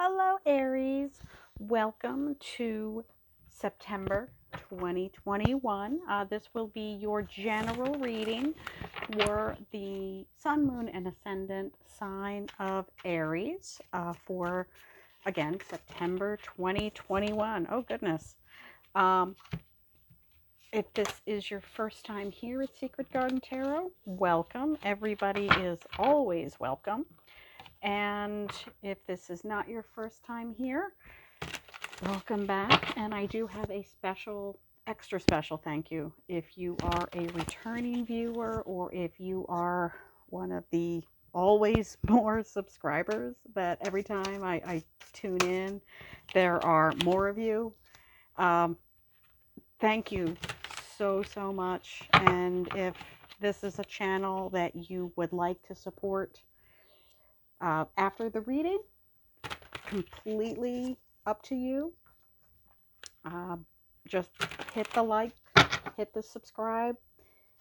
Hello, Aries. Welcome to September 2021. This will be your general reading for the Sun, Moon, and Ascendant sign of Aries for, again, September 2021. Oh, goodness. If this is your first time here at Secret Garden Tarot, welcome. Everybody is always welcome. And if this is not your first time here, welcome back. And I do have a extra special thank you if you are a returning viewer or if you are one of the always more subscribers that every time I tune in, there are more of you. Thank you so much. And if this is a channel that you would like to support after the reading, completely up to you. Just hit the like, hit the subscribe,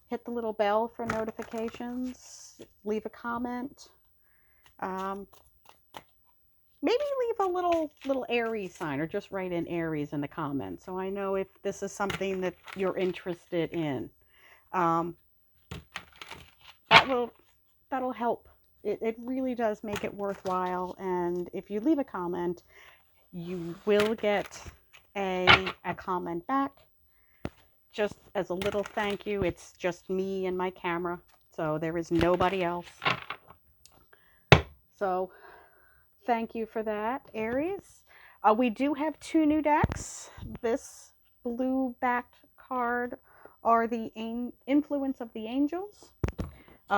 hit the little bell for notifications, leave a comment. Maybe leave a little Aries sign or just write in Aries in the comments so I know if this is something that you're interested in. That'll help. It really does make it worthwhile, and if you leave a comment, you will get a comment back just as a little thank you. It's just me and my camera, so there is nobody else. So thank you for that, Aries. We do have two new decks. This blue backed card are the Influence of the Angels.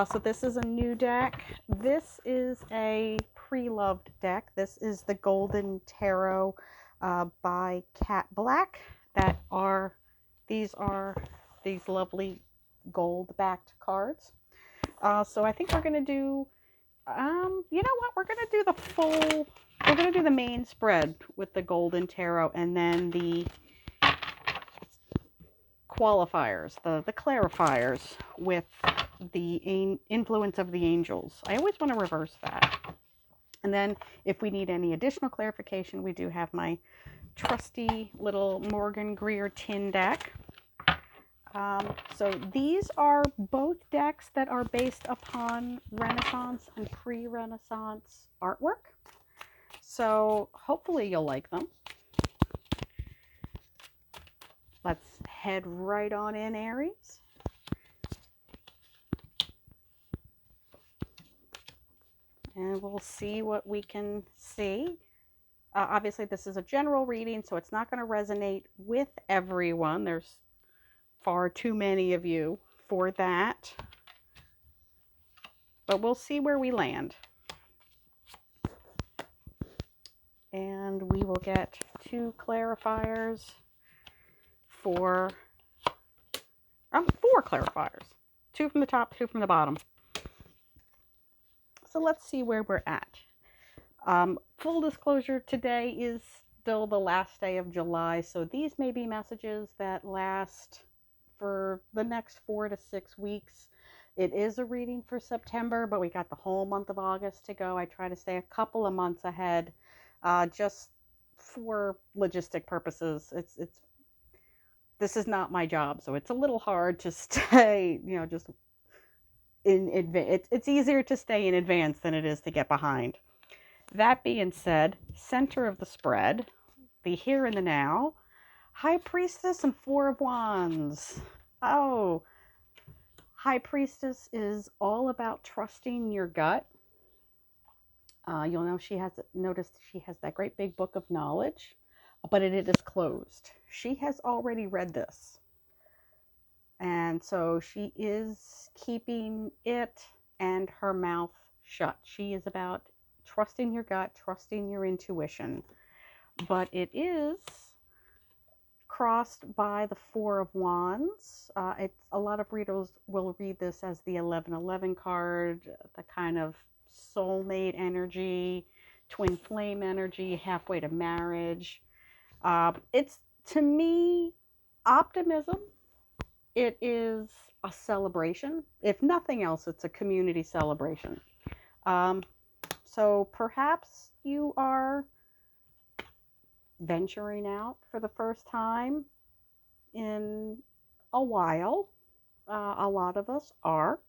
So this is a new deck. This is a pre-loved deck. This is the Golden Tarot by Cat Black. These are these lovely gold-backed cards. So I think we're gonna do. You know what? We're gonna do the main spread with the Golden Tarot, and then the qualifiers, the clarifiers with the Influence of the Angels. I always want to reverse that. And then if we need any additional clarification, we do have my trusty little Morgan Greer tin deck. So these are both decks that are based upon Renaissance and pre-Renaissance artwork. So hopefully you'll like them. Let's head right on in, Aries. And we'll see what we can see. Obviously, this is a general reading, so it's not going to resonate with everyone. There's far too many of you for that. But we'll see where we land. And we will get two clarifiers for... four clarifiers. Two from the top, two from the bottom. So let's see where we're at. Full disclosure, today is still the last day of July, so these may be messages that last for the next 4 to 6 weeks. It is a reading for September, but we got the whole month of August to go. I try to stay a couple of months ahead, just for logistic purposes. This is not my job, so it's a little hard to stay, just in advance. It's easier to stay in advance than it is to get behind. That being said, center of the spread, the here and the now, High Priestess and Four of Wands. Oh, High Priestess is all about trusting your gut. You'll know noticed she has that great big book of knowledge, but it is closed. She has already read this. And so she is keeping it and her mouth shut. She is about trusting your gut, trusting your intuition. But it is crossed by the Four of Wands. A lot of readers will read this as the 1111 card, the kind of soulmate energy, twin flame energy, halfway to marriage. It's, to me, optimism. It is a celebration. If nothing else, it's a community celebration. So perhaps you are venturing out for the first time in a while. A lot of us are.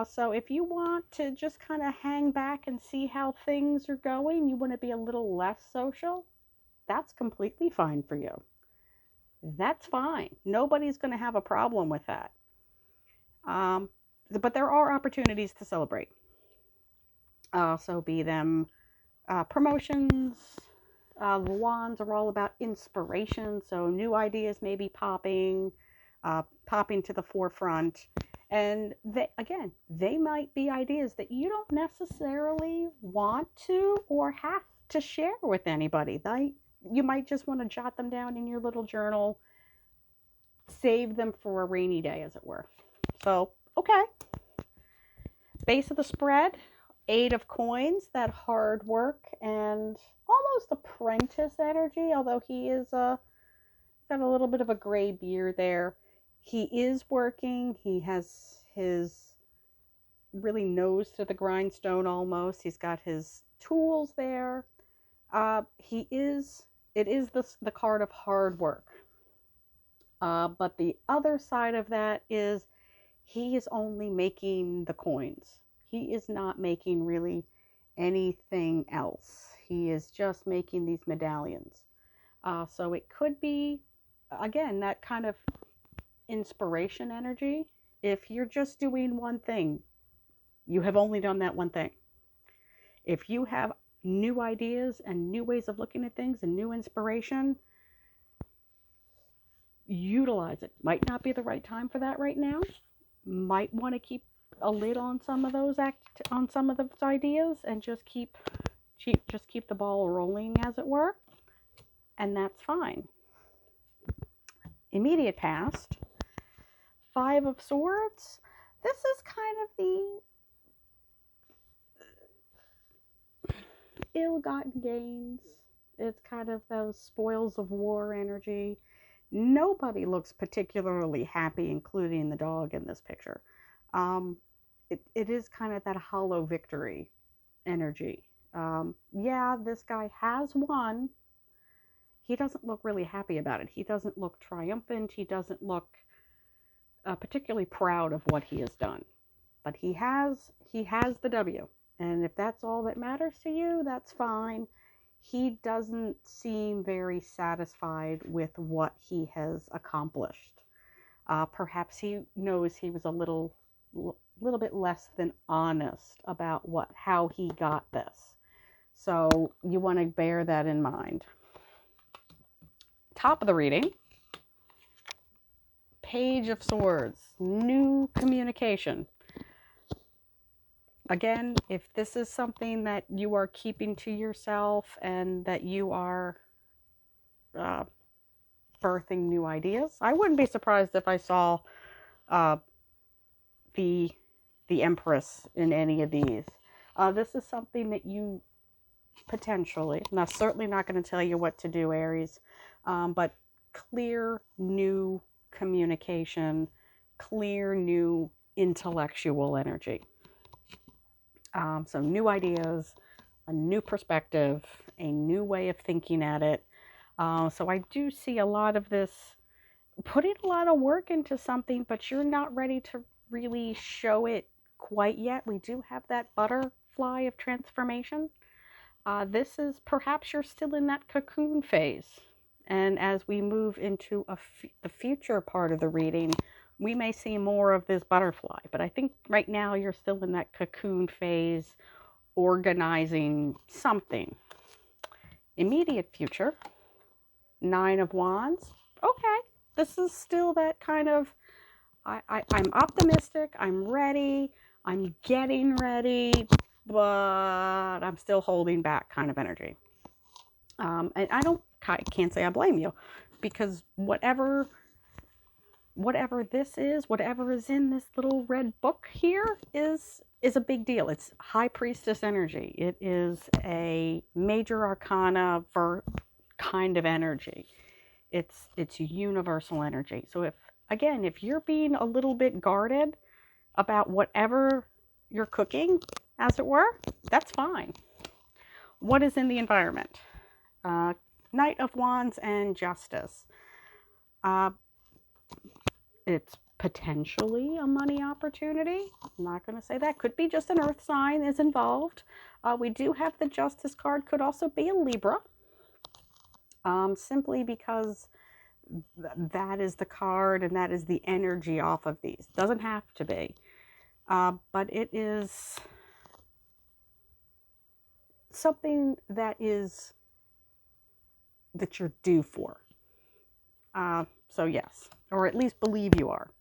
So if you want to just kind of hang back and see how things are going, you want to be a little less social, that's completely fine for you. That's fine. Nobody's going to have a problem with that. Um, but there are opportunities to celebrate. So be them promotions. The wands are all about inspiration, so new ideas may be popping to the forefront. And they might be ideas that you don't necessarily want to or have to share with anybody. You might just want to jot them down in your little journal, save them for a rainy day, as it were. So, okay. Base of the spread, 8 of Coins, that hard work and almost apprentice energy, although he is got a little bit of a gray beard there. He is working. He has his really nose to the grindstone almost. He's got his tools there. It is the card of hard work. But the other side of that is he is only making the coins. He is not making really anything else. He is just making these medallions. So it could be, again, that kind of inspiration energy. If you're just doing one thing, you have only done that one thing. If you have new ideas and new ways of looking at things and new inspiration, utilize it. Might not be the right time for that right now. Might want to keep a lid on some of those ideas and just keep the ball rolling, as it were, and that's fine. Immediate past, 5 of Swords. This is kind of the ill-gotten gains. It's kind of those spoils of war energy. Nobody looks particularly happy, including the dog in this picture. It is kind of that hollow victory energy. Yeah, this guy has won. He doesn't look really happy about it. He doesn't look triumphant. He doesn't look particularly proud of what he has done. But he has the W. And if that's all that matters to you, that's fine. He doesn't seem very satisfied with what he has accomplished. Perhaps he knows he was a little bit less than honest about how he got this. So you want to bear that in mind. Top of the reading, Page of Swords, new communication. Again, if this is something that you are keeping to yourself and that you are birthing new ideas, I wouldn't be surprised if I saw the Empress in any of these. This is something that you potentially, and I'm certainly not going to tell you what to do, Aries, but clear new communication, clear new intellectual energy. So new ideas, a new perspective, a new way of thinking at it. So I do see a lot of this, putting a lot of work into something, but you're not ready to really show it quite yet. We do have that butterfly of transformation. This is perhaps you're still in that cocoon phase. And as we move into the future part of the reading, we may see more of this butterfly. But I think right now you're still in that cocoon phase, organizing something. Immediate future, 9 of Wands. Okay, this is still that kind of, I'm optimistic, I'm ready, I'm getting ready, but I'm still holding back kind of energy. And I can't say I blame you, because whatever this is, whatever is in this little red book here is a big deal. It's High Priestess energy. It is a major arcana for kind of energy. It's universal energy. So if you're being a little bit guarded about whatever you're cooking, as it were, that's fine. What is in the environment? Knight of Wands and Justice. It's potentially a money opportunity. I'm not going to say that. Could be just an earth sign is involved. We do have the Justice card. Could also be a Libra. Simply because that is the card and that is the energy off of these. Doesn't have to be. But it is something that you're due for. So yes, or at least believe you are.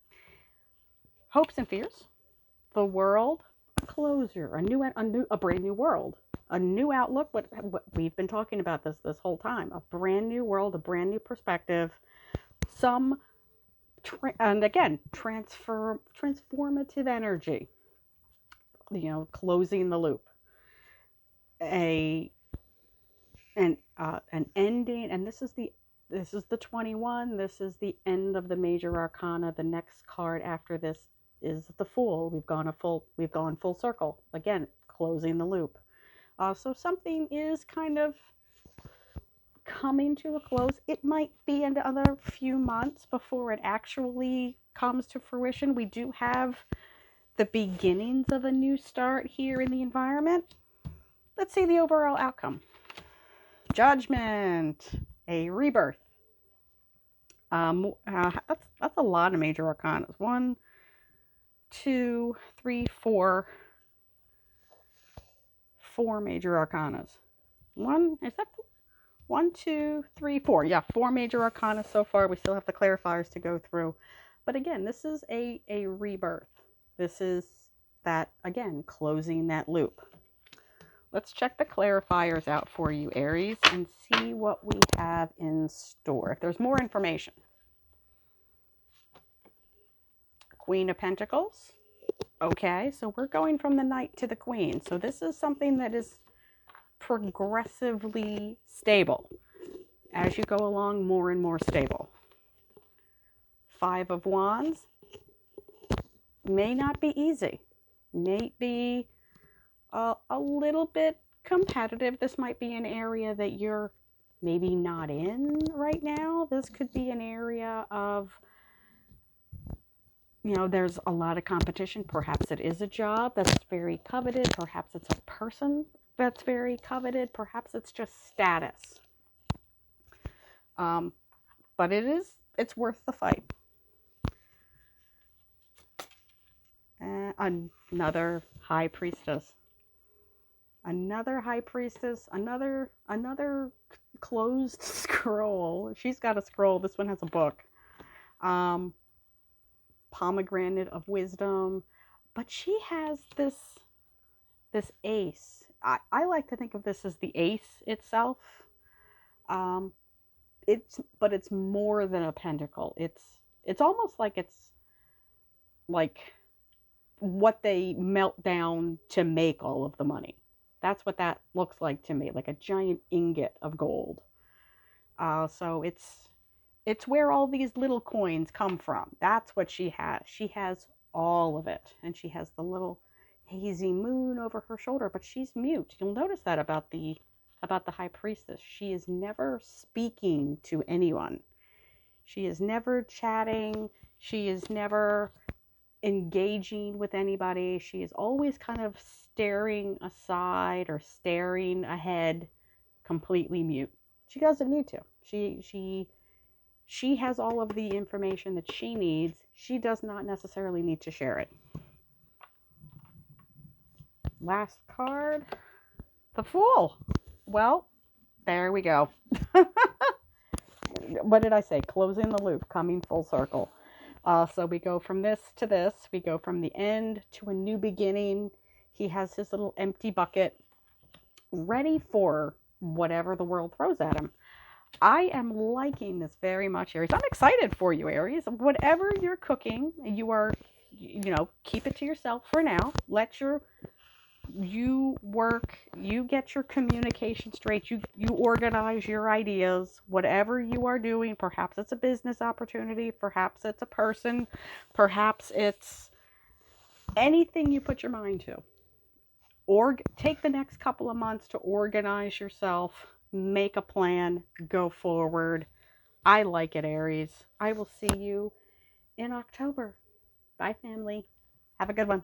Hopes and fears. The world, a closure, a brand new world, a new outlook. What we've been talking about this whole time. A brand new world, a brand new perspective. And again, transformative energy. Closing the loop. An ending, and this is the 21. This is the end of the major arcana. The next card after this is the Fool. We've gone full circle. Again, closing the loop. So something is kind of coming to a close. It might be another few months before it actually comes to fruition. We do have the beginnings of a new start here in the environment. Let's see the overall outcome. Judgment, a rebirth. That's a lot of major arcanas. 1, 2, 3, 4 major arcanas. Is that 1, 2, 3, 4? Yeah, 4 major arcanas so far. We still have the clarifiers to go through. But again, this is a rebirth. This is that, again, closing that loop. Let's check the clarifiers out for you, Aries, and see what we have in store. If there's more information. Queen of Pentacles. Okay, so we're going from the Knight to the Queen. So this is something that is progressively stable. As you go along, more and more stable. 5 of Wands. May not be easy. May be a little bit competitive. This might be an area that you're maybe not in right now. This could be an area of, there's a lot of competition. Perhaps it is a job that's very coveted. Perhaps it's a person that's very coveted. Perhaps it's just status. But it's worth the fight. Another High Priestess. Another High Priestess. Another closed scroll. She's got a scroll. This one has a book. Pomegranate of Wisdom. But she has this ace. I like to think of this as the ace itself. It's more than a pentacle. It's almost like it's like what they melt down to make all of the money. That's what that looks like to me, like a giant ingot of gold. So it's where all these little coins come from. That's what she has. She has all of it, and she has the little hazy moon over her shoulder, but she's mute. You'll notice that about the High Priestess. She is never speaking to anyone. She is never chatting. She is never engaging with anybody. She is always kind of staring aside or staring ahead, completely mute. She doesn't need to. She has all of the information that she needs. She does not necessarily need to share it. Last card, the Fool. Well, there we go. What did I say? Closing the loop, coming full circle. So we go from this to this. We go from the end to a new beginning. He has his little empty bucket ready for whatever the world throws at him. I am liking this very much, Aries. I'm excited for you, Aries. Whatever you're cooking, keep it to yourself for now. You work, you get your communication straight, you organize your ideas, whatever you are doing. Perhaps it's a business opportunity, perhaps it's a person, perhaps it's anything you put your mind to. Or take the next couple of months to organize yourself, make a plan, go forward. I like it, Aries. I will see you in October. Bye, family. Have a good one.